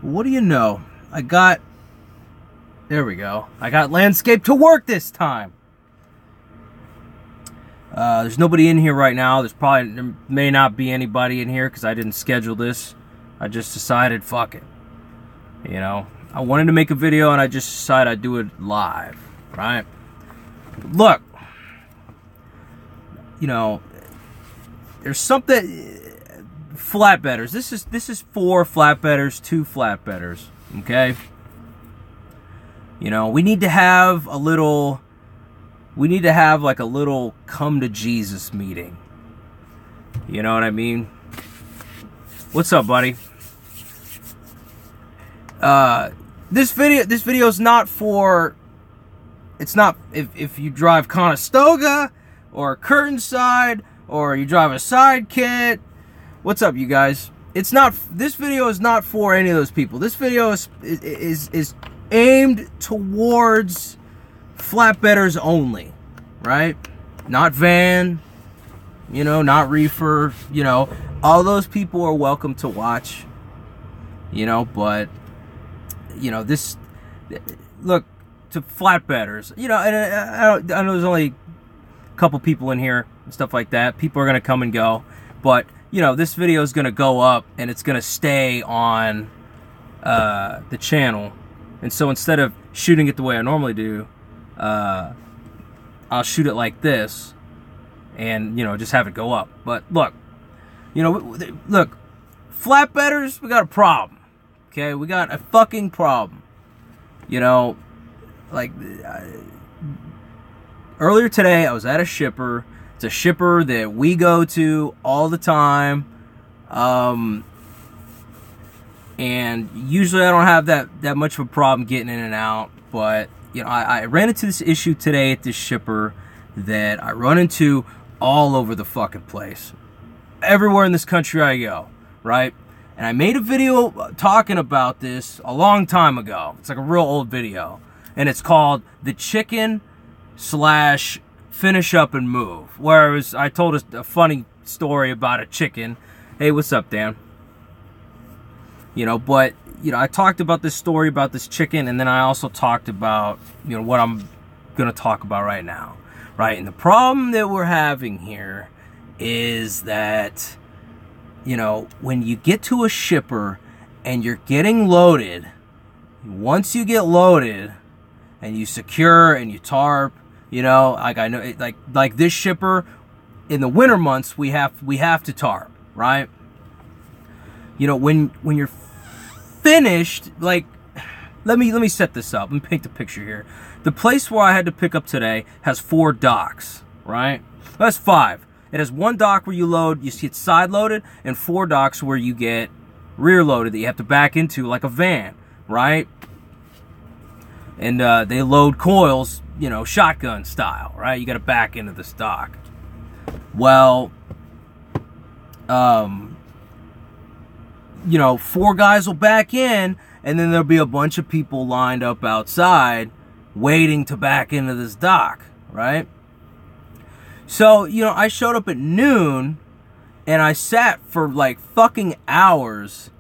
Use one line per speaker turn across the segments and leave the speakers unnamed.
What do you know? There we go. I got landscape to work this time. There's nobody in here right now. There may not be anybody in here because I didn't schedule this. I just decided, fuck it. You know, I wanted to make a video and I just decided I'd do it live, right? Look, you know, there's something. Flatbedders. This is for flatbedders, to flatbedders. Okay. You know, we need to have like a little come to Jesus meeting. You know what I mean? What's up, buddy? This video is not for. It's not if you drive Conestoga or Curtainside or you drive a side kit. What's up, you guys? It's not. This video is not for any of those people. This video is aimed towards flatbedders only, right? Not van, you know, not reefer, you know. All those people are welcome to watch, you know. But you know, look to flatbedders, you know. And I know there's only a couple people in here and stuff like that. People are gonna come and go, but you know, this video is going to go up and it's going to stay on the channel. And so instead of shooting it the way I normally do, I'll shoot it like this and, you know, just have it go up. But look, you know, look, flatbedders, we got a problem. Okay, we got a fucking problem. You know, like, earlier today I was at a shipper. It's a shipper that we go to all the time, and usually I don't have that much of a problem getting in and out. But you know, I ran into this issue today at this shipper that I run into all over the fucking place, everywhere in this country I go, right? And I made a video talking about this a long time ago. It's like a real old video, and it's called "The Chicken / Finish Up and Move," where I told a funny story about a chicken. Hey, what's up, Dan? You know, but you know, I talked about this story about this chicken, and then I also talked about, you know, what I'm gonna talk about right now, right? And the problem that we're having here is that, you know, when you get to a shipper and you're getting loaded, once you get loaded and you secure and you tarp. You know, like I know, like this shipper, in the winter months we have to tarp, right? You know, when you're finished, like, let me set this up. Let me paint the picture here. The place where I had to pick up today has 4 docks, right? That's 5. It has 1 dock where you load, you get side loaded, and 4 docks where you get rear loaded that you have to back into like a van, right? And they load coils, you know, shotgun style, right? You got to back into the stock. Well, you know, 4 guys will back in, and then there'll be a bunch of people lined up outside waiting to back into this dock, right? So, you know, I showed up at noon, and I sat for like fucking hours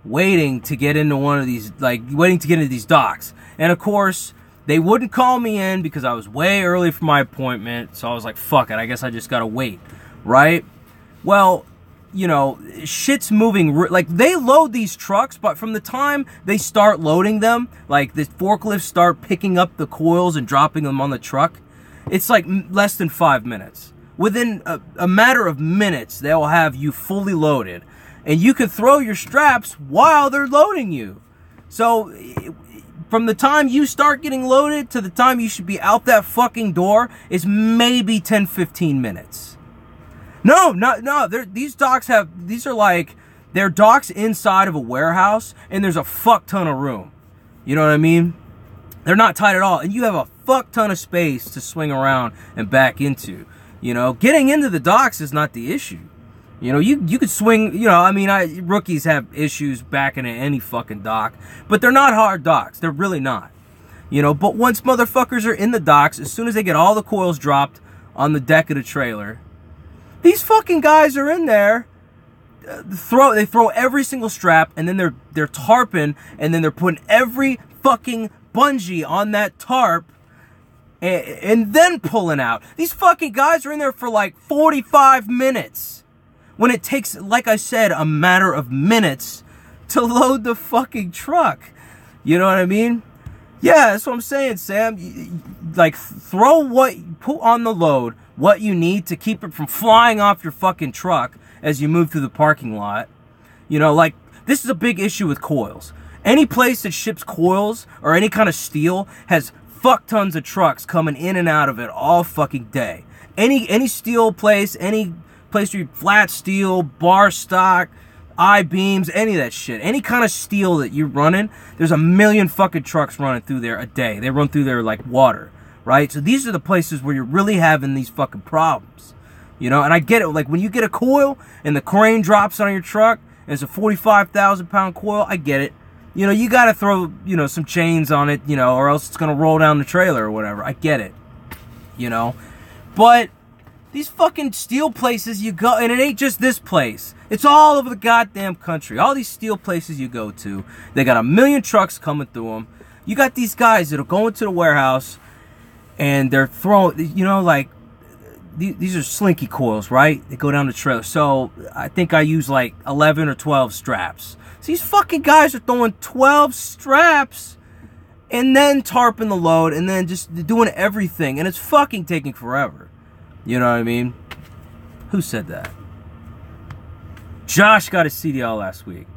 waiting to get into one of these, like, waiting to get into these docks. And of course, they wouldn't call me in because I was way early for my appointment. So I was like, fuck it, I guess I just gotta wait, right? Well, you know, shit's moving. Like, they load these trucks, but from the time they start loading them, like the forklifts start picking up the coils and dropping them on the truck, it's like less than 5 minutes. Within a matter of minutes, they'll have you fully loaded. And you can throw your straps while they're loading you. So from the time you start getting loaded to the time you should be out that fucking door is maybe 10-15 minutes. No. These docks these are like, they're docks inside of a warehouse, and there's a fuck ton of room. You know what I mean? They're not tight at all, and you have a fuck ton of space to swing around and back into. You know, getting into the docks is not the issue. You know, you could swing, you know, I mean, rookies have issues backing in any fucking dock, but they're not hard docks. They're really not. You know, but once motherfuckers are in the docks, as soon as they get all the coils dropped on the deck of the trailer, these fucking guys are in there they throw every single strap, and then they're tarping, and then they're putting every fucking bungee on that tarp, and then pulling out. These fucking guys are in there for like 45 minutes. When it takes, like I said, a matter of minutes to load the fucking truck. You know what I mean? Yeah, that's what I'm saying, Sam. Like, put on the load what you need to keep it from flying off your fucking truck as you move through the parking lot. You know, like, this is a big issue with coils. Any place that ships coils or any kind of steel has fuck tons of trucks coming in and out of it all fucking day. Any steel place, any place where you flat steel, bar stock, I-beams, any of that shit. Any kind of steel that you're running, there's a million fucking trucks running through there a day. They run through there like water, right? So these are the places where you're really having these fucking problems. You know, and I get it. Like, when you get a coil and the crane drops on your truck and it's a 45,000 pound coil, I get it. You know, you got to throw, you know, some chains on it, you know, or else it's going to roll down the trailer or whatever. I get it. You know, but these fucking steel places you go, and it ain't just this place. It's all over the goddamn country. All these steel places you go to, they got a million trucks coming through them. You got these guys that'll go into the warehouse, and they're throwing, you know, like, these are slinky coils, right? They go down the trailer. So I think I use like 11 or 12 straps. So these fucking guys are throwing 12 straps and then tarping the load and then just doing everything. And it's fucking taking forever. You know what I mean? Who said that? Josh got his CDL last week.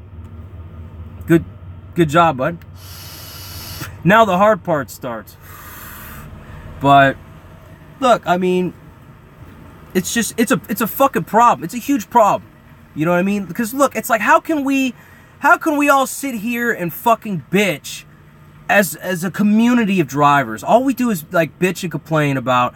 Good job, bud. Now the hard part starts. But look, I mean, it's a fucking problem. It's a huge problem. You know what I mean? Because look, it's like, how can we all sit here and fucking bitch as a community of drivers? All we do is like bitch and complain about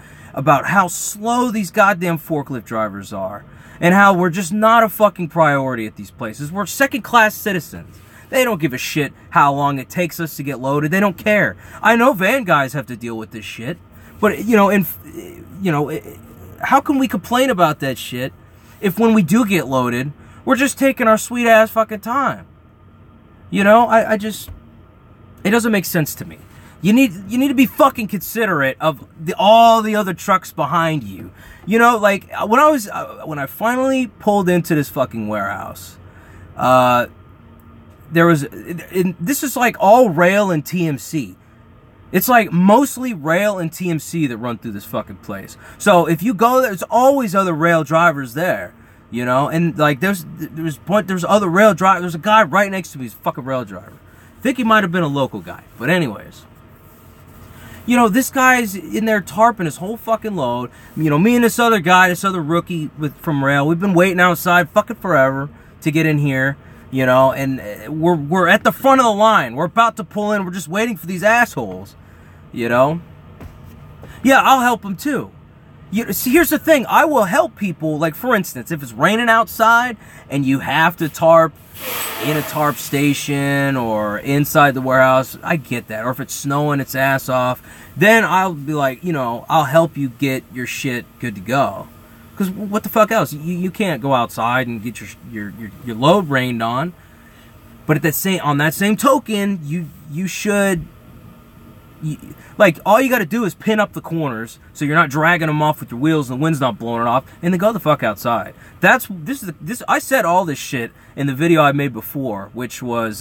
how slow these goddamn forklift drivers are and how we're just not a fucking priority at these places. We're second-class citizens. They don't give a shit how long it takes us to get loaded. They don't care. I know van guys have to deal with this shit, but how can we complain about that shit if when we do get loaded, we're just taking our sweet ass fucking time? You know, it doesn't make sense to me. You need to be fucking considerate of all the other trucks behind you. You know, like when I finally pulled into this fucking warehouse, this is like all rail and TMC. It's like mostly rail and TMC that run through this fucking place. So if you go there, there's always other rail drivers there, you know? And like there's other rail drivers. There's a guy right next to me who's a fucking rail driver. I think he might have been a local guy. But anyways, you know, this guy's in there tarping his whole fucking load. You know, me and this other guy, this other rookie from rail, we've been waiting outside fucking forever to get in here. You know, and we're at the front of the line. We're about to pull in. We're just waiting for these assholes. You know? Yeah, I'll help them too. See, here's the thing. I will help people. Like, for instance, if it's raining outside and you have to tarp in a tarp station or inside the warehouse, I get that. Or if it's snowing its ass off, then I'll be like, you know, I'll help you get your shit good to go. Because what the fuck else? You can't go outside and get your load rained on. But on that same token, you should, like, all you got to do is pin up the corners so you're not dragging them off with your wheels and the wind's not blowing it off, and then go the fuck outside. I said all this shit in the video I made before, which was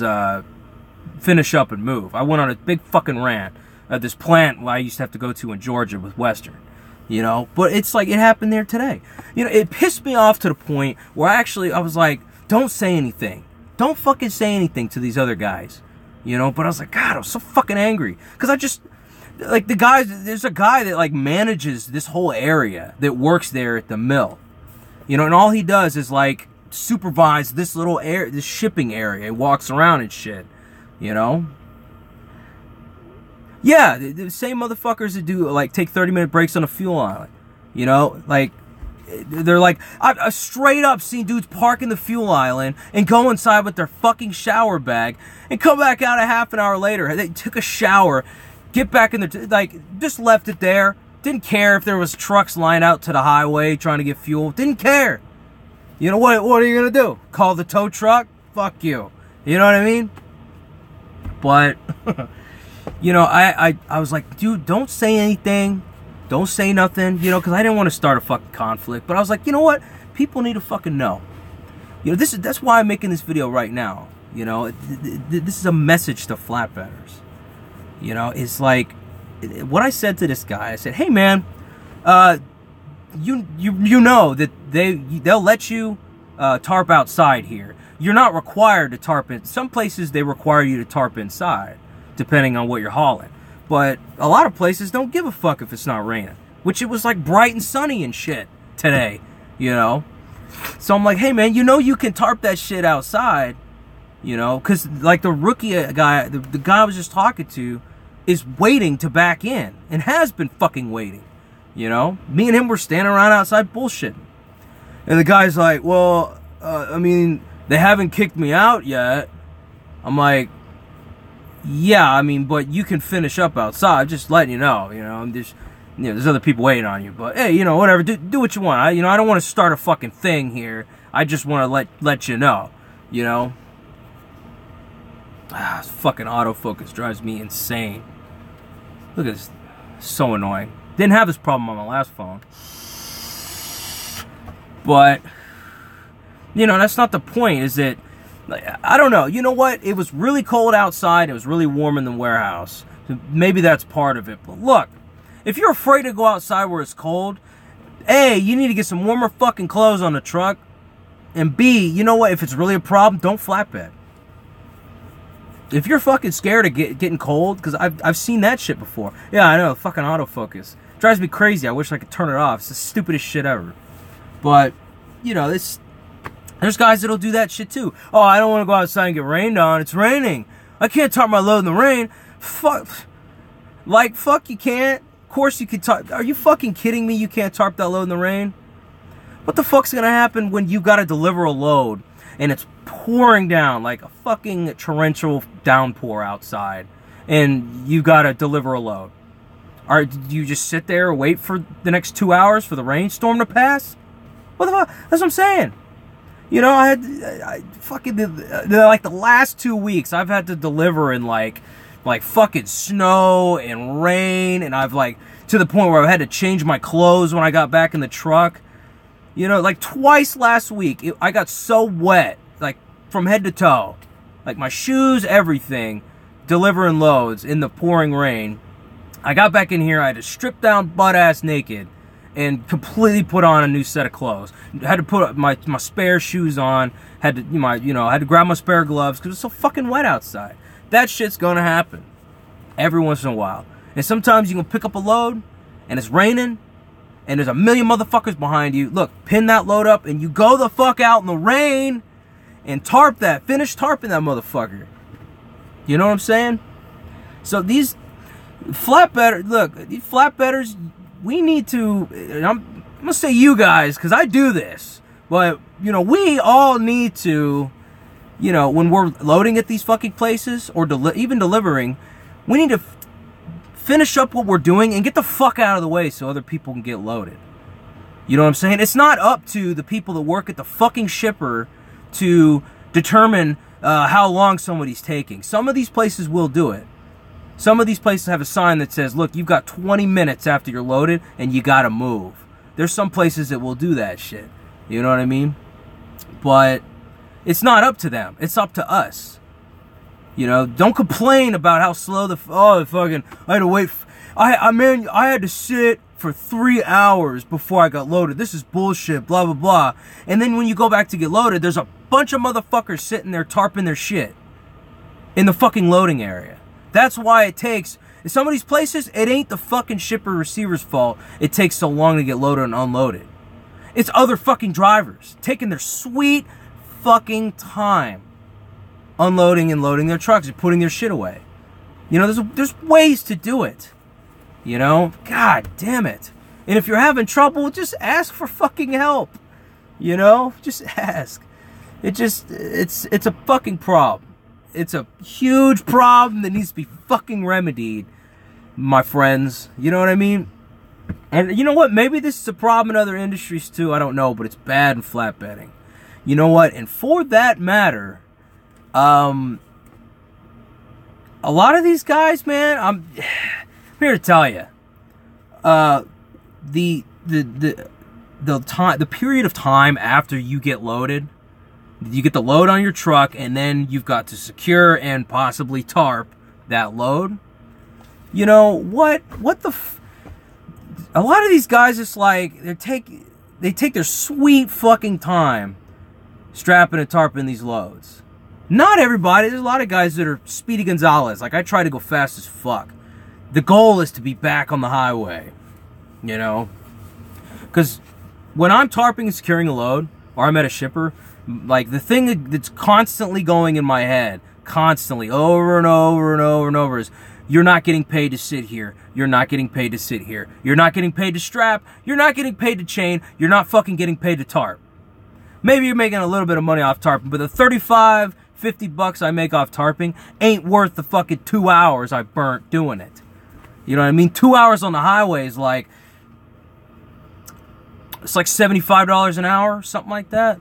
finish up and move. I went on a big fucking rant at this plant I used to have to go to in Georgia with Western. You know, but it's like it happened there today. You know, it pissed me off to the point where I was like, don't say anything. Don't fucking say anything to these other guys. You know, but I was like, God, I was so fucking angry. Because like there's a guy that like manages this whole area that works there at the mill. You know, and all he does is like supervise this little this shipping area. He walks around and shit. You know? Yeah, the same motherfuckers that do, like, take 30-minute breaks on a fuel island. You know? Like, they're like, I've straight up seen dudes park in the fuel island and go inside with their fucking shower bag and come back out a half an hour later. They took a shower, get back in their, like, just left it there. Didn't care if there was trucks lined out to the highway trying to get fuel. Didn't care. You know what are you gonna do? Call the tow truck? Fuck you. You know what I mean? But you know, I was like, dude, don't say anything. Don't say nothing, you know, because I didn't want to start a fucking conflict. But I was like, you know what? People need to fucking know. You know, that's why I'm making this video right now. You know, this is a message to flatbedders. You know, it's like what I said to this guy. I said, hey man, you know that they'll let you tarp outside here. You're not required to tarp in. Some places they require you to tarp inside, depending on what you're hauling. But a lot of places don't give a fuck if it's not raining. Which it was like bright and sunny and shit today, you know. So I'm like, hey man, you know you can tarp that shit outside, you know, because like the rookie guy, the guy I was just talking to, is waiting to back in and has been fucking waiting, you know. Me and him were standing around outside bullshitting, and the guy's like, well, I mean, they haven't kicked me out yet. I'm like, yeah, I mean, but you can finish up outside. Just letting you know, you know. There's other people waiting on you, but hey, you know, whatever. Do what you want. I don't want to start a fucking thing here. I just want to let you know, you know. This fucking autofocus drives me insane. Look at this, so annoying. Didn't have this problem on my last phone, but you know, that's not the point. Is that I don't know. You know what? It was really cold outside. It was really warm in the warehouse. So maybe that's part of it. But look, if you're afraid to go outside where it's cold, A, you need to get some warmer fucking clothes on the truck. And B, you know what? If it's really a problem, don't flatbed. If you're fucking scared of getting cold, because I've seen that shit before. Yeah, I know, fucking autofocus. Drives me crazy. I wish I could turn it off. It's the stupidest shit ever. But, you know, there's guys that'll do that shit too. Oh, I don't want to go outside and get rained on. It's raining. I can't tarp my load in the rain. Fuck. Like, fuck you can't. Of course you can tarp. Are you fucking kidding me? You can't tarp that load in the rain? What the fuck's gonna happen when you gotta deliver a load and it's pouring down like a fucking torrential downpour outside and you gotta deliver a load? Do you just sit there and wait for the next 2 hours for the rainstorm to pass? What the fuck? That's what I'm saying. You know, I fucking like the last 2 weeks I've had to deliver in like fucking snow and rain, and I've like to the point where I've had to change my clothes when I got back in the truck. You know, like twice last week I got so wet, like from head to toe, like my shoes, everything, delivering loads in the pouring rain. I got back in here, I had to strip down butt ass naked and completely put on a new set of clothes. Had to put my spare shoes on. Had to grab my spare gloves because it's so fucking wet outside. That shit's gonna happen every once in a while. And sometimes you can pick up a load and it's raining and there's a million motherfuckers behind you. Look, pin that load up and you go the fuck out in the rain and tarp that. Finish tarping that motherfucker. You know what I'm saying? So these flatbedders, look, these flatbedders, we need to, I'm gonna say you guys, because I do this, but, you know, we all need to, you know, when we're loading at these fucking places, or even delivering, we need to finish up what we're doing and get the fuck out of the way so other people can get loaded. You know what I'm saying? It's not up to the people that work at the fucking shipper to determine how long somebody's taking. Some of these places will do it. Some of these places have a sign that says, look, you've got 20 minutes after you're loaded and you gotta move. There's some places that will do that shit. You know what I mean? But it's not up to them. It's up to us. You know, don't complain about how slow I had to wait. I had to sit for 3 hours before I got loaded. This is bullshit, blah, blah, blah. And then when you go back to get loaded, there's a bunch of motherfuckers sitting there tarping their shit in the fucking loading area. That's why it takes, in some of these places, it ain't the fucking shipper receiver's fault it takes so long to get loaded and unloaded. It's other fucking drivers taking their sweet fucking time unloading and loading their trucks and putting their shit away. You know, there's ways to do it. You know? God damn it. And if you're having trouble, just ask for fucking help. You know? Just ask. It's a fucking problem. It's a huge problem that needs to be fucking remedied, my friends. You know what I mean? And you know what? Maybe this is a problem in other industries too. I don't know, but it's bad in flatbedding. You know what? And for that matter, a lot of these guys, man, I'm here to tell you, the period of time after you get loaded, you get the load on your truck, and then you've got to secure and possibly tarp that load. You know what? A lot of these guys, it's like they take their sweet fucking time strapping and tarping these loads. Not everybody. There's a lot of guys that are Speedy Gonzalez. Like, I try to go fast as fuck. The goal is to be back on the highway, you know? Because when I'm tarping and securing a load, or I'm at a shipper, like, the thing that's constantly going in my head, constantly, over and over and over and over, is you're not getting paid to sit here. You're not getting paid to sit here. You're not getting paid to strap. You're not getting paid to chain. You're not fucking getting paid to tarp. Maybe you're making a little bit of money off tarping, but the $35-50 I make off tarping ain't worth the fucking 2 hours I burnt doing it. You know what I mean? 2 hours on the highway is like, it's like $75 an hour, something like that.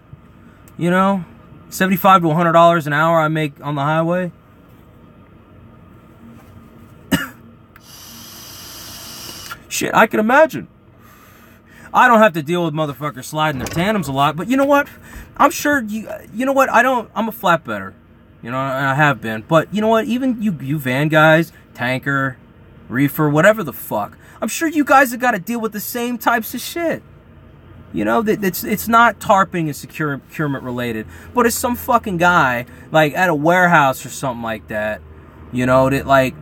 You know? $75 to $100 an hour I make on the highway. Shit, I can imagine. I don't have to deal with motherfuckers sliding their tandems a lot, but you know what? I'm sure you know what? I'm a flatbedder. You know, and I have been. But you know what? Even you van guys, tanker, reefer, whatever the fuck, I'm sure you guys have got to deal with the same types of shit. You know, it's not tarping and securement related, but it's some fucking guy, like, at a warehouse or something like that, you know, that like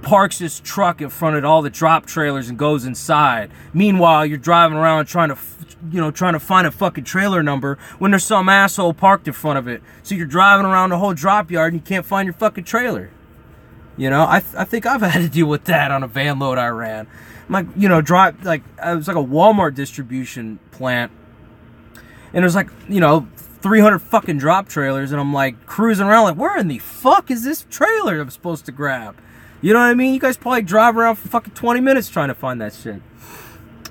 parks his truck in front of all the drop trailers and goes inside. Meanwhile, you're driving around trying to find a fucking trailer number when there's some asshole parked in front of it. So you're driving around the whole drop yard and you can't find your fucking trailer. You know, I think I've had to deal with that on a van load I ran. Like, you know, it was like a Walmart distribution plant, and there's like, you know, 300 fucking drop trailers, and I'm like cruising around like, where in the fuck is this trailer I'm supposed to grab? You know what I mean? You guys probably drive around for fucking 20 minutes trying to find that shit.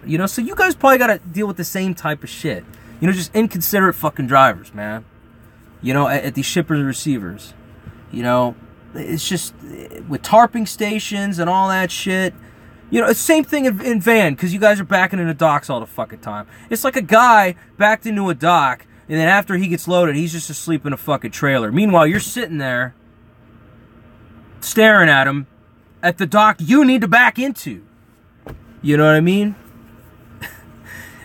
You know, so you guys probably gotta deal with the same type of shit. You know, just inconsiderate fucking drivers, man. You know, at these shippers and receivers. You know, it's just, with tarping stations and all that shit. You know, it's the same thing in van, because you guys are backing into docks all the fucking time. It's like a guy backed into a dock, and then after he gets loaded, he's just asleep in a fucking trailer. Meanwhile, you're sitting there, staring at him, at the dock you need to back into. You know what I mean?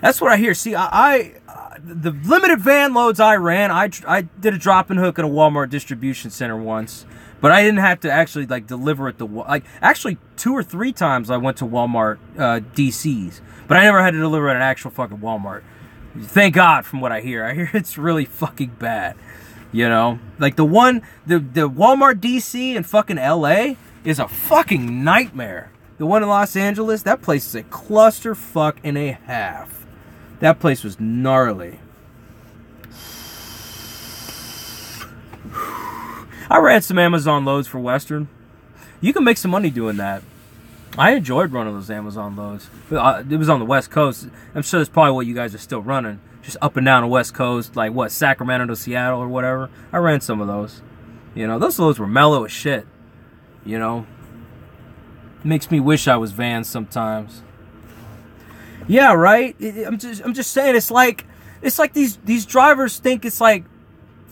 That's what I hear. See, the limited van loads I ran, I did a drop and hook in a Walmart distribution center once, but I didn't have to actually like deliver it to, like, actually 2 or 3 times I went to Walmart DCs, but I never had to deliver at an actual fucking Walmart. Thank God, from what I hear it's really fucking bad. You know, like the Walmart DC in fucking LA is a fucking nightmare. The one in Los Angeles, that place is a clusterfuck and a half. That place was gnarly. I ran some Amazon loads for Western. You can make some money doing that. I enjoyed running those Amazon loads. It was on the West Coast. I'm sure that's probably what you guys are still running. Just up and down the West Coast, like what, Sacramento to Seattle or whatever. I ran some of those. You know, those loads were mellow as shit. You know, makes me wish I was van sometimes. Yeah, right. I'm just saying, it's like these drivers think it's like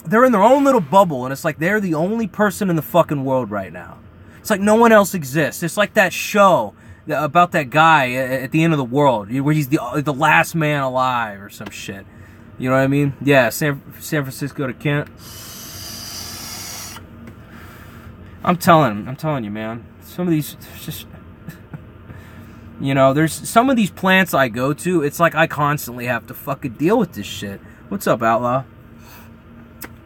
they're in their own little bubble, and it's like they're the only person in the fucking world right now. It's like no one else exists. It's like that show about that guy at the end of the world, where he's the last man alive or some shit. You know what I mean? Yeah, San Francisco to Kent. I'm telling you, man. Some of these just, you know, there's some of these plants I go to, it's like I constantly have to fucking deal with this shit. What's up, Outlaw?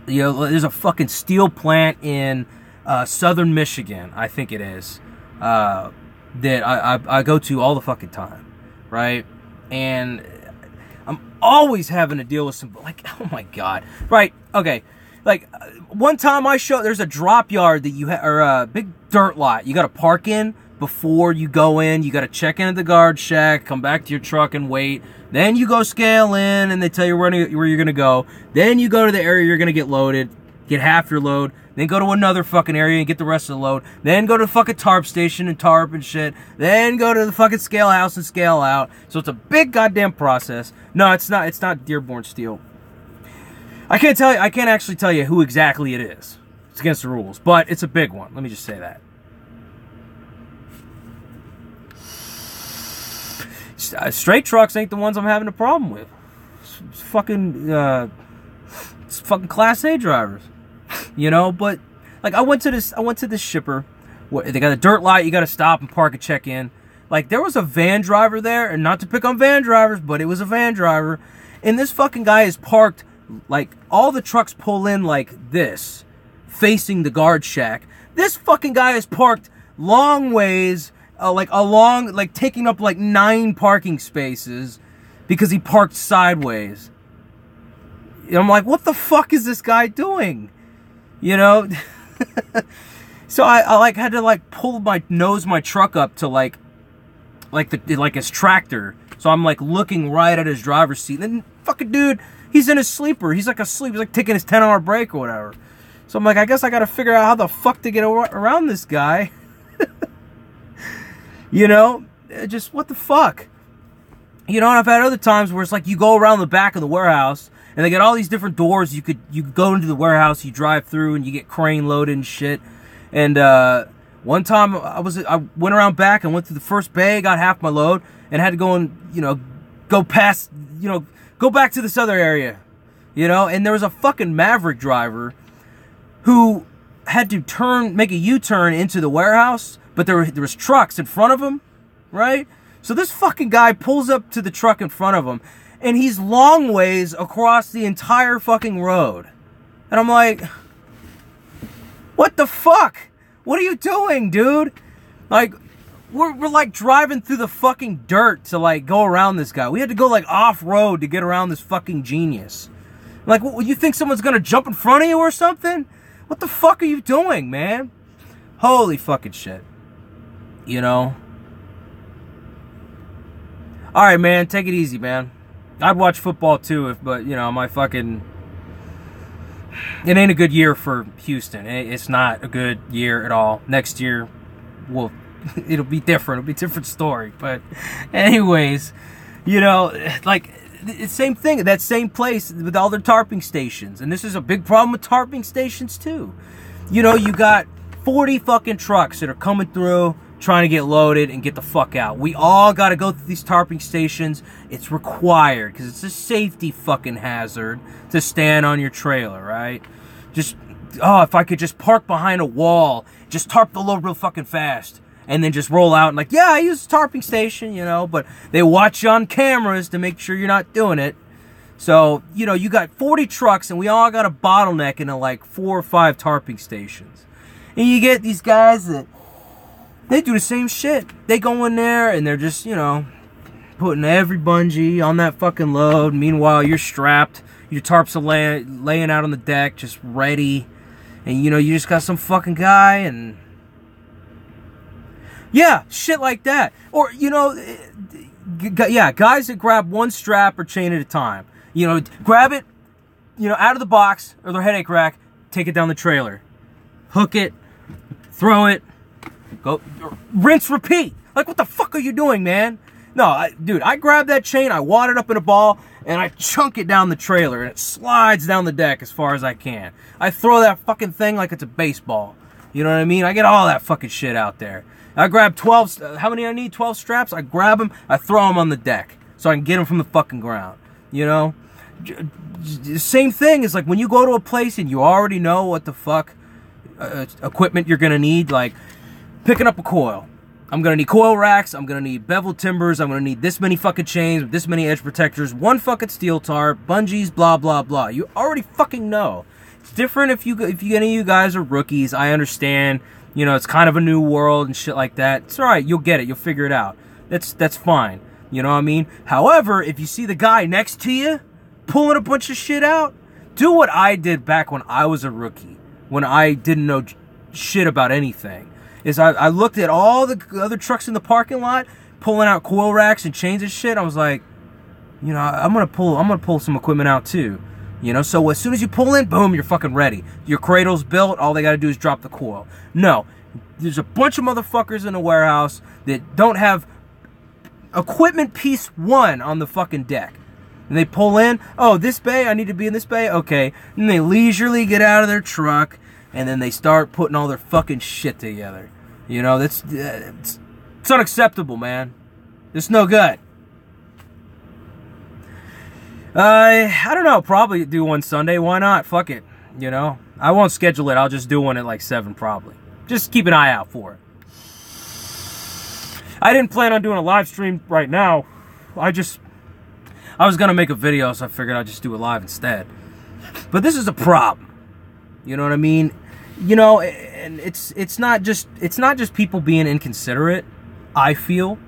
You know, there's a fucking steel plant in southern Michigan, I think it is, that I go to all the fucking time, right? And I'm always having to deal with some, like, oh my God. Right, okay. Like, one time there's a drop yard that or a big dirt lot you got to park in before you go in. You got to check in at the guard shack, come back to your truck and wait. Then you go scale in, and they tell you where you're going to go. Then you go to the area you're going to get loaded, get half your load. Then go to another fucking area and get the rest of the load. Then go to the fucking tarp station and tarp and shit. Then go to the fucking scale house and scale out. So it's a big goddamn process. No, it's not. It's not Dearborn Steel. I can't actually tell you who exactly it is. It's against the rules, but it's a big one. Let me just say that. Straight trucks ain't the ones I'm having a problem with. It's fucking Class A drivers. You know, but like I went to this shipper. They got a dirt lot. You got to stop and park and check in. Like there was a van driver there, and not to pick on van drivers, but it was a van driver. And this fucking guy is parked like all the trucks pull in like this, facing the guard shack. This fucking guy is parked long ways, like taking up like 9 parking spaces because he parked sideways. And I'm like, what the fuck is this guy doing? You know, so I like had to like pull my truck up to like his tractor. So I'm like looking right at his driver's seat. And fucking dude, he's in his sleeper. He's like asleep. He's like taking his 10-hour break or whatever. So I'm like, I guess I got to figure out how the fuck to get around this guy. You know, just what the fuck. You know, and I've had other times where it's like you go around the back of the warehouse. And they got all these different doors. You could go into the warehouse, you drive through, and you get crane loaded and shit. And one time I went around back and went through the first bay, got half my load, and had to go and go past, go back to this other area, And there was a fucking Maverick driver who had to make a U-turn into the warehouse, but there was trucks in front of him, right? So this fucking guy pulls up to the truck in front of him. And he's long ways across the entire fucking road. And I'm like, what the fuck? What are you doing, dude? Like, we're like driving through the fucking dirt to like go around this guy. We had to go like off-road to get around this fucking genius. Like, what, you think someone's gonna jump in front of you or something? What the fuck are you doing, man? Holy fucking shit. Alright, man, take it easy, man. I'd watch football too, but my fucking... It ain't a good year for Houston. It's not a good year at all. Next year, it'll be different. It'll be a different story. But anyways, like, same thing. That same place with all their tarping stations. And this is a big problem with tarping stations too. You got 40 fucking trucks that are coming through, trying to get loaded and get the fuck out. We all got to go through these tarping stations. It's required because it's a safety fucking hazard to stand on your trailer, right? If I could just park behind a wall, just tarp the load real fucking fast, and then just roll out and like, yeah, I use a tarping station, but they watch you on cameras to make sure you're not doing it. So, you got 40 trucks and we all got a bottleneck into like 4 or 5 tarping stations. And you get these guys that they do the same shit. They go in there and they're just, putting every bungee on that fucking load. Meanwhile, you're strapped. Your tarps are laying out on the deck, just ready. And, you just got some fucking guy and... Yeah, shit like that. Or, guys that grab one strap or chain at a time. Grab it, out of the box or their headache rack, take it down the trailer. Hook it, throw it. Go, rinse, repeat. Like, what the fuck are you doing, man? No, dude, I grab that chain, I wad it up in a ball, and I chunk it down the trailer, and it slides down the deck as far as I can. I throw that fucking thing like it's a baseball. You know what I mean? I get all that fucking shit out there. I grab 12, how many I need? 12 straps? I grab them, I throw them on the deck, so I can get them from the fucking ground. Same thing is like when you go to a place and you already know what the fuck equipment you're gonna need, like picking up a coil. I'm gonna need coil racks, I'm gonna need bevel timbers, I'm gonna need this many fucking chains with this many edge protectors, 1 fucking steel tarp, bungees, blah blah blah. You already fucking know. It's different if any of you guys are rookies. I understand, it's kind of a new world and shit like that. It's alright, you'll get it, you'll figure it out. That's fine. You know what I mean? However, if you see the guy next to you pulling a bunch of shit out, do what I did back when I was a rookie, when I didn't know shit about anything. is I looked at all the other trucks in the parking lot pulling out coil racks and chains and shit. I was like, you know, I'm gonna pull some equipment out too. You know, so as soon as you pull in, boom, you're fucking ready. Your cradle's built. All they got to do is drop the coil. No, there's a bunch of motherfuckers in the warehouse that don't have equipment piece 1 on the fucking deck. And they pull in, oh, this bay, I need to be in this bay, okay. And they leisurely get out of their truck, and then they start putting all their fucking shit together. You know, it's unacceptable, man. It's no good. I don't know, probably do one Sunday, why not? Fuck it, you know. I won't schedule it, I'll just do one at like 7 probably. Just keep an eye out for it. I didn't plan on doing a live stream right now. I was gonna make a video, so I figured I'd just do it live instead. But this is a problem. You know what I mean? You know, and it's not just people being inconsiderate, I feel.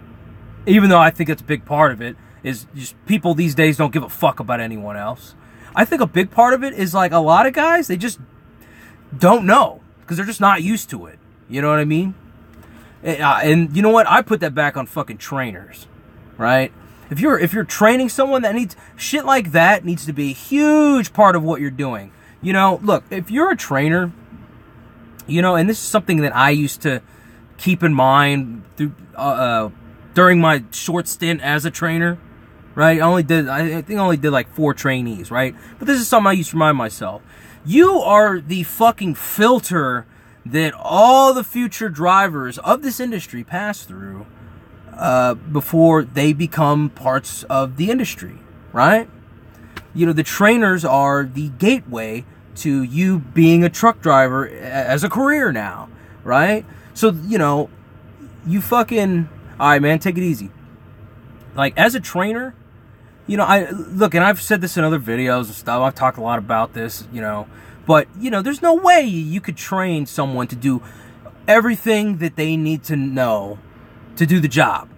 Even though I think it's a big part of it, is just people these days don't give a fuck about anyone else. I think a big part of it is like a lot of guys, they just don't know because they're just not used to it. You know what I mean? And you know what? I put that back on fucking trainers, right? If you're training someone, that needs shit like that needs to be a huge part of what you're doing. You know, look, if you're a trainer, you know, and this is something that I used to keep in mind through during my short stint as a trainer. Right, I think I only did like 4 trainees, right? But this is something I used to remind myself. You are the fucking filter that all the future drivers of this industry pass through before they become parts of the industry, right? You know, the trainers are the gateway to you being a truck driver as a career now, right? So, you know, you fucking, all right, man, take it easy. Like, as a trainer, you know, look, and I've said this in other videos and stuff. I've talked a lot about this, you know. But, you know, there's no way you could train someone to do everything that they need to know to do the job.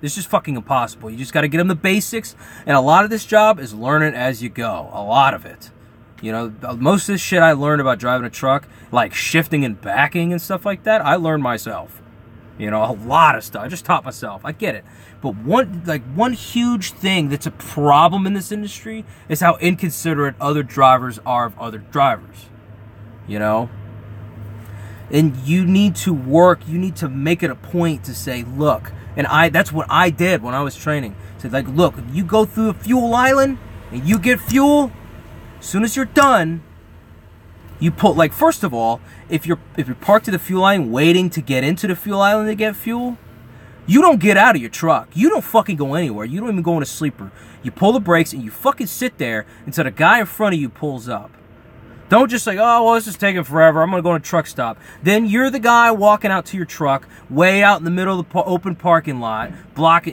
It's just fucking impossible. You just got to get them the basics. And a lot of this job is learn it as you go. A lot of it. You know, most of this shit I learned about driving a truck, like shifting and backing and stuff like that, I learned myself. You know, a lot of stuff. I just taught myself. I get it. But one huge thing that's a problem in this industry is how inconsiderate other drivers are of other drivers. You know? And you need to work, you need to make it a point to say, look, and that's what I did when I was training. Said, like, look, you go through a fuel island and you get fuel, as soon as you're done, you put, like, first of all, if you're parked at the fuel line waiting to get into the fuel island to get fuel, you don't get out of your truck. You don't fucking go anywhere. You don't even go in a sleeper. You pull the brakes and you fucking sit there until the guy in front of you pulls up. Don't just say, oh, well, this is taking forever. I'm going to go to a truck stop. Then you're the guy walking out to your truck, way out in the middle of the open parking lot,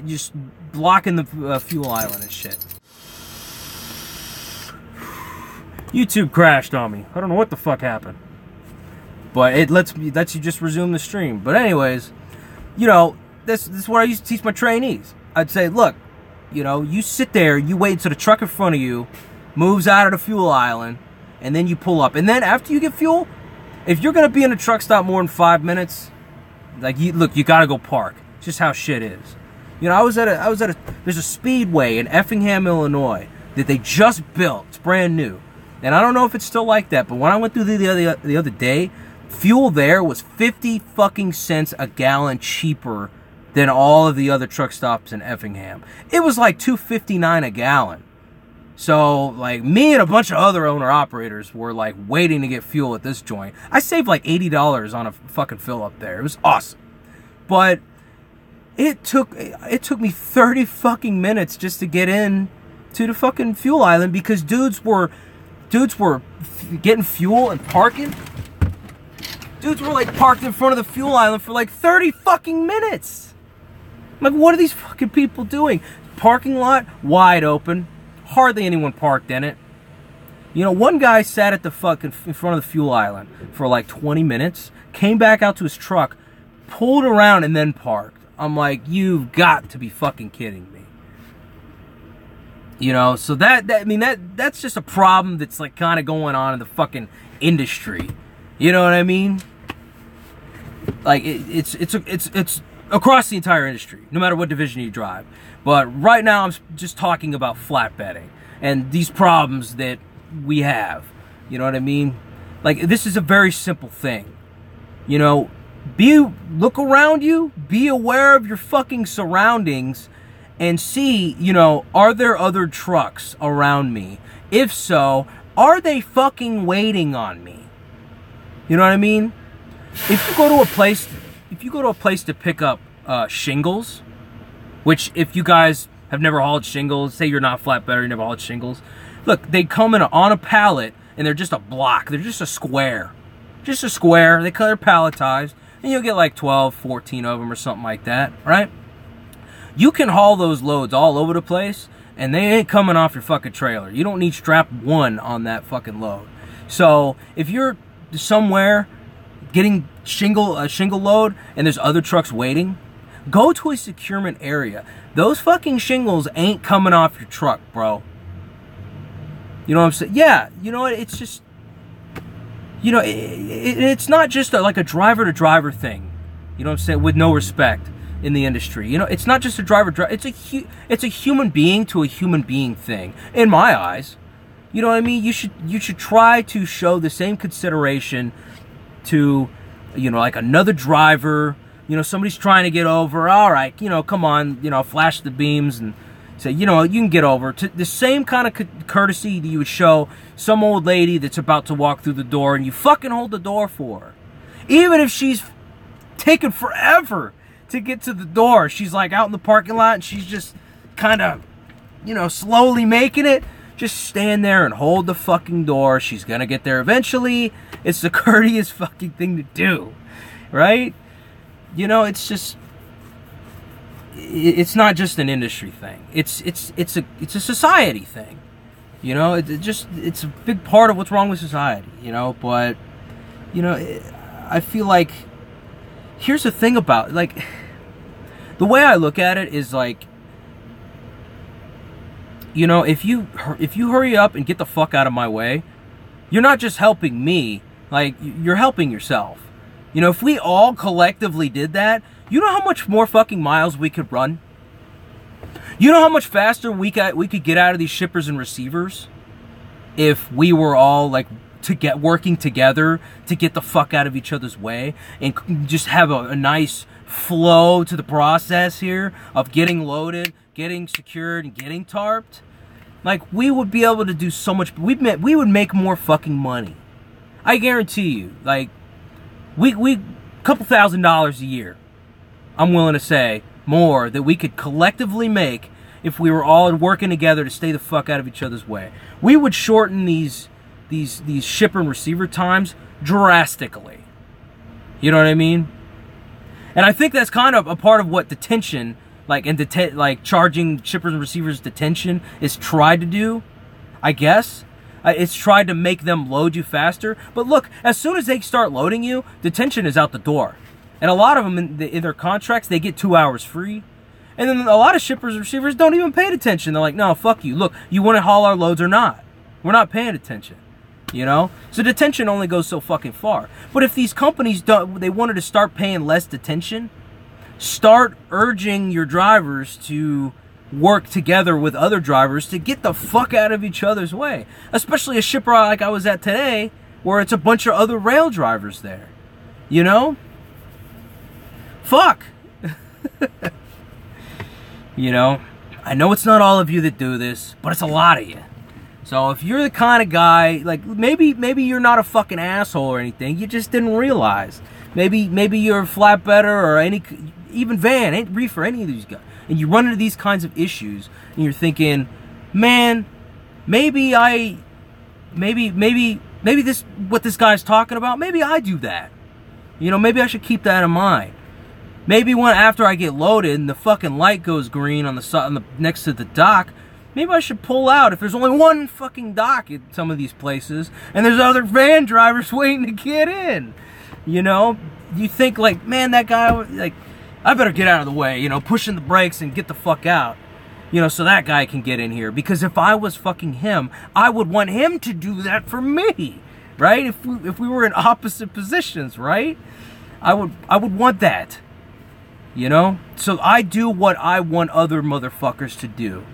just blocking the fuel island and shit. YouTube crashed on me. I don't know what the fuck happened. But it lets you just resume the stream. But anyways, you know, this is what I used to teach my trainees. I'd say, look, you know, you sit there, you wait until the truck in front of you moves out of the fuel island, and then you pull up. And then after you get fuel, if you're going to be in a truck stop more than 5 minutes, like, look, you got to go park. It's just how shit is. You know, there's a speedway in Effingham, Illinois that they just built. It's brand new. And I don't know if it's still like that, but when I went through the other day, fuel there was 50 fucking cents a gallon cheaper than all of the other truck stops in Effingham. It was like $2.59 a gallon. So, like, me and a bunch of other owner-operators were, like, waiting to get fuel at this joint. I saved, like, $80 on a fucking fill up there. It was awesome. But it took me 30 fucking minutes just to get in to the fucking fuel island because dudes were getting fuel and parking. Dudes were, like, parked in front of the fuel island for, like, 30 fucking minutes. I'm like, what are these fucking people doing? Parking lot wide open. Hardly anyone parked in it. You know, one guy sat at the fucking in front of the fuel island for like 20 minutes, came back out to his truck, pulled around, and then parked. I'm like, you've got to be fucking kidding me. You know, so that's just a problem that's like kind of going on in the fucking industry. You know what I mean? Like it's across the entire industry, no matter what division you drive. But right now, I'm just talking about flatbedding and these problems that we have. You know what I mean? Like, this is a very simple thing. You know, look around you, be aware of your fucking surroundings, and see, you know, are there other trucks around me? If so, are they fucking waiting on me? You know what I mean? If you go to a place to pick up shingles, which if you guys have never hauled shingles, say you're not flatbedder, you never hauled shingles, look, they come in on a pallet and they're just a block. They're just a square. Just a square. They're palletized, and you'll get like 12, 14 of them or something like that, right? You can haul those loads all over the place, and they ain't coming off your fucking trailer. You don't need strap 1 on that fucking load. So if you're somewhere getting a shingle load and there's other trucks waiting, go to a securement area. Those fucking shingles ain't coming off your truck, bro. You know what I'm saying? Yeah, you know what? It's just, you know, it's not just like a driver-to-driver thing. You know what I'm saying? With no respect in the industry. You know, it's not just a driver. It's a human being to a human being thing, in my eyes. You know what I mean? You should try to show the same consideration to, you know, like another driver. You know, somebody's trying to get over. All right, you know, come on, you know, flash the beams and say, you know, you can get over. The same kind of courtesy that you would show some old lady that's about to walk through the door, and you fucking hold the door for her. Even if she's taking forever to get to the door. She's like out in the parking lot and she's just kind of, you know, slowly making it. Just stand there and hold the fucking door. She's gonna get there eventually. It's the courteous fucking thing to do, right? You know, it's just, it's not just an industry thing. It's a society thing. You know, it's a big part of what's wrong with society. You know, but you know, I feel like, here's the thing about, like, the way I look at it is like, you know, if you hurry up and get the fuck out of my way, you're not just helping me, like, you're helping yourself. You know, if we all collectively did that, you know how much more fucking miles we could run? You know how much faster we could get out of these shippers and receivers if we were all, like, working together to get the fuck out of each other's way and just have a nice flow to the process here of getting loaded, getting secured, and getting tarped. Like, we would be able to do so much. We would make more fucking money. I guarantee you. Like, we couple $1,000s a year, I'm willing to say, more that we could collectively make if we were all working together to stay the fuck out of each other's way. We would shorten these shipper and receiver times drastically. You know what I mean? And I think that's kind of a part of what detention, like, charging shippers and receivers detention is tried to do, I guess. It's tried to make them load you faster. But look, as soon as they start loading you, detention is out the door. And a lot of them, in their contracts, they get 2 hours free. And then a lot of shippers and receivers don't even pay attention. They're like, no, fuck you. Look, you want to haul our loads or not? We're not paying attention. You know? So detention only goes so fucking far. But if these companies they wanted to start paying less detention, start urging your drivers to work together with other drivers to get the fuck out of each other's way. Especially a shipper like I was at today, where it's a bunch of other rail drivers there. You know? Fuck. You know? I know it's not all of you that do this, but it's a lot of you. So if you're the kind of guy, like, maybe you're not a fucking asshole or anything, you just didn't realize. Maybe you're a flatbedder or even van, reefer, any of these guys, and you run into these kinds of issues, and you're thinking, man, maybe this, what this guy's talking about, maybe I do that. You know, maybe I should keep that in mind. Maybe after I get loaded and the fucking light goes green on the next to the dock, maybe I should pull out if there's only one fucking dock at some of these places and there's other van drivers waiting to get in. You know, you think like, man, that guy, like, I better get out of the way, you know, pushing the brakes and get the fuck out, you know, so that guy can get in here. Because if I was fucking him, I would want him to do that for me, right? If we were in opposite positions, right? I would want that. You know? So I do what I want other motherfuckers to do.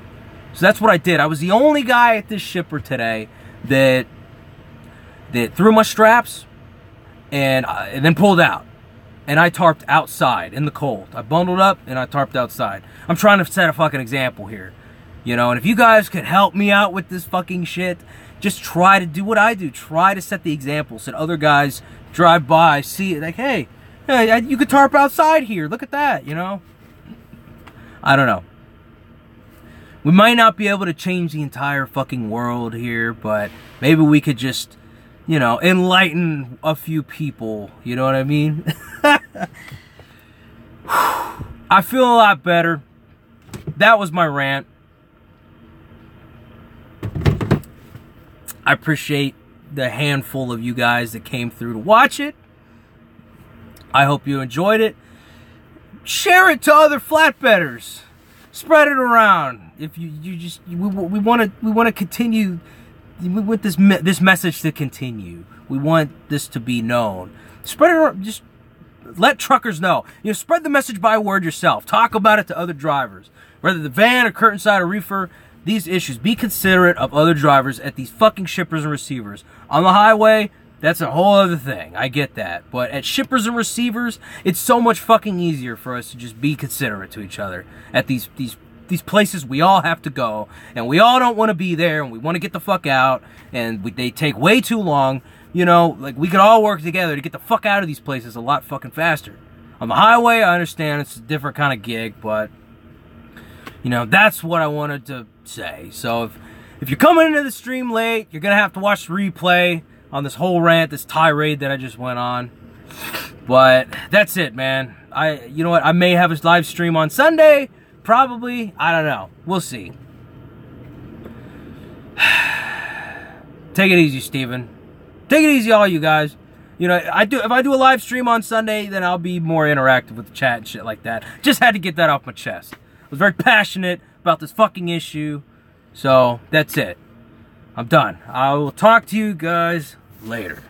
So that's what I did. I was the only guy at this shipper today that threw my straps and then pulled out. And I tarped outside in the cold. I bundled up and I tarped outside. I'm trying to set a fucking example here. You know, and if you guys could help me out with this fucking shit, just try to do what I do. Try to set the example so that other guys drive by, see it, like, hey, you could tarp outside here. Look at that, you know? I don't know. We might not be able to change the entire fucking world here, but maybe we could just, you know, enlighten a few people. You know what I mean? I feel a lot better. That was my rant. I appreciate the handful of you guys that came through to watch it. I hope you enjoyed it. Share it to other flatbedders. Spread it around. If we want to continue. We want this message to continue. We want this to be known. Spread it around. Just let truckers know. You know, spread the message by word yourself. Talk about it to other drivers, whether the van or curtain side or reefer. These issues. Be considerate of other drivers at these fucking shippers and receivers. On the highway, that's a whole other thing. I get that. But at shippers and receivers, it's so much fucking easier for us to just be considerate to each other. At these places we all have to go, and we all don't want to be there, and we want to get the fuck out, and they take way too long. You know, like, we could all work together to get the fuck out of these places a lot fucking faster. On the highway, I understand it's a different kind of gig, but, you know, that's what I wanted to say. So if you're coming into the stream late, you're gonna have to watch the replay on this whole rant, this tirade that I just went on. But that's it, man. You know what? I may have a live stream on Sunday, probably. I don't know. We'll see. Take it easy, Steven. Take it easy, all you guys. You know, if I do a live stream on Sunday, then I'll be more interactive with the chat and shit like that. Just had to get that off my chest. I was very passionate about this fucking issue. So, that's it. I'm done. I will talk to you guys later.